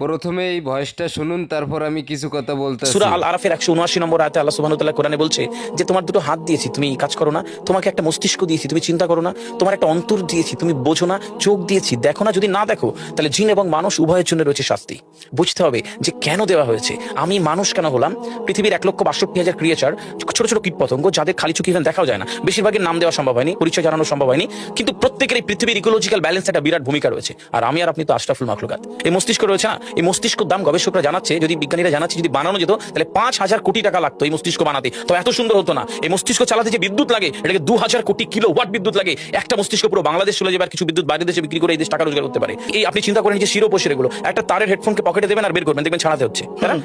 প্রথমে এই ভয়েসটা শুনুন, তারপর আমি কিছু কথা বলতেছি। সূরা আল আরাফের 179 নম্বর আয়াতে আল্লাহ সুবহানাহু ওয়া তাআলা কোরআনে বলছে যে তোমার দুটো হাত দিয়েছি, তুমি কাজ করো না, তোমাকে একটা মস্তিষ্ক দিয়েছি, তুমি চিন্তা করো না, তোমার একটা অন্তর দিয়েছি, তুমি বোঝো না, চোখ দিয়েছি, দেখো না। যদি না দেখো তাহলে জিন এবং মানুষ উভয়ের জন্য রয়েছে শাস্তি। বুঝতে হবে যে কেন দেওয়া হয়েছে। আমি মানুষ কেন হলাম? পৃথিবীর 1,62,000 ক্রিয়েচার, ছোট ছোট কীট পতঙ্গ যাদের খালি চোখে দেখাও যায় না, বেশিরভাগের নাম দেওয়া সম্ভব হয়নি, পরিচয় জানানো সম্ভব হয়নি, কিন্তু প্রত্যেকের এই পৃথিবীর ইকোলজিক্যাল ব্যালেন্স একটা বিরাট ভূমিকা রয়েছে। আর আমি আর আপনি তো আশরাফুল মাখলুকাত। এই মস্তিষ্ক রয়েছে না, এই মস্তিষ্কের দাম গবেষকরা জানাচ্ছে, যদি বিজ্ঞানীরা জানাচ্ছে যদি বানানো যেত তাহলে 5,000 কোটি টাকা লাগতো এই মস্তিষ্ক বানাতে। তো এত সুন্দর হতো না। এই মস্তিষ্ক চালাতে যে বিদ্যুৎ লাগে এটাকে 2,000 কোটি কিলোওয়াট বিদ্যুৎ লাগে। একটা মস্তিষ্ক পুরো বাংলাদেশ চলে যাবে, আর কিছু বিদ্যুৎ বাইরে দেশে বিক্রি করে এই দেশ টাকা রোজগার করতে পারে। এই আপনি চিন্তা করেন যে শিরোপোষের এগুলো একটা তারের হেডফোনকে পকেটে দেবেন আর বের করবেন, দেখবেন ছাড়াতে হচ্ছে, তাই না?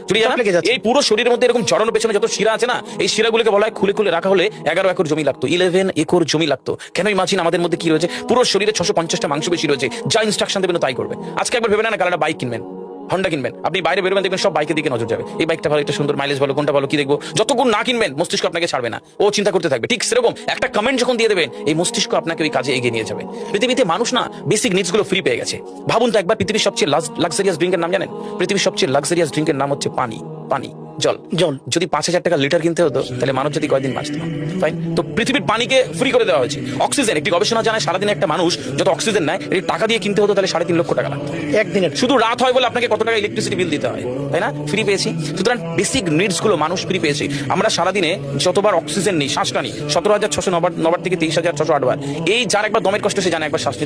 এই পুরো শরীরের মধ্যে এরকম জড়ানো পেছনে যত শিরা আছে না, এই শিরাগুলোকে বলা হয় খুলে খুলে রাখা হলে 11 একর জমি লাগতো, 11 একর জমি লাগতো। কেন ইমাজিন আমাদের মধ্যে কি রয়েছে? পুরো শরীরে 650টা মাংসপেশি রয়েছে, যা ইনস্ট্রাকশন দেবেন তাই করবে। আজকে একবার ভেবে না, কারণ বাইক কিনবেন, হন্ডা কিনবেন, আপনি বাইরে বেরোবেন দেখবেন সব বাইকের দিকে নজর যাবে। এই বাইকটা ভালো, একটা সুন্দর, মাইলেজ ভালো, কোনটা ভালো কি দেখবো। যতক্ষণ না কিনবেন মস্তিষ্ক আপনাকে ছাড়বে না, ও চিন্তা করতে থাকবে। ঠিক সেরকম একটা কমেন্ট যখন দিয়ে দেবেন এই মস্তিষ্ক আপনাকে ওই কাজে এগিয়ে নিয়ে যাবে। পৃথিবীতে মানুষ না বেসিক নিডস গুলো ফ্রি পেয়ে গেছে। ভাবুন তো একবার, পৃথিবীর সবচেয়ে লাক্সারিয়াস ড্রিঙ্কের নাম জানেন? পৃথিবীর সবচেয়ে লাক্সারিয়াস ড্রিঙ্কের নাম হচ্ছে পানি। পানি, জল। যদি 5,000 টাকা লিটার কিনতে হতো তাহলে মানব জাতি কয়দিন বাঁচত? ফাইন। তো পৃথিবীর পানিকে ফ্রি করে দেওয়া হয়েছে। অক্সিজেন, একটি গবেষণা জানায় সারাদিনে একটা মানুষ যত অক্সিজেন নেয় এই টাকা দিয়ে কিনতে হতো তাহলে 3.5 লক্ষ টাকা লাগতো একদিনের। শুধু রাত হয় বলে আপনাকে কত টাকা ইলেকট্রিসিটি বিল দিতে হয়, তাই না? ফ্রি পেয়েছি। সুতরাং বেসিক নিডস গুলো মানুষ ফ্রি পেয়েছে। আমরা সারাদিনে যতবার অক্সিজেন নিই, শ্বাসটা নিই 17,609 থেকে 23,608 বার। এই যার একবার দমের কষ্ট সে জানে একবার শ্বাস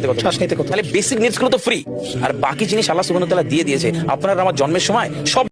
নিতে কত। তাহলে বেসিক নিডস গুলো তো ফ্রি, আর বাকি জিনিস আল্লাহ সুবহানাহু ওয়া তাআলা দিয়ে দিয়েছে। আপনার আমার জন্মের সময় সব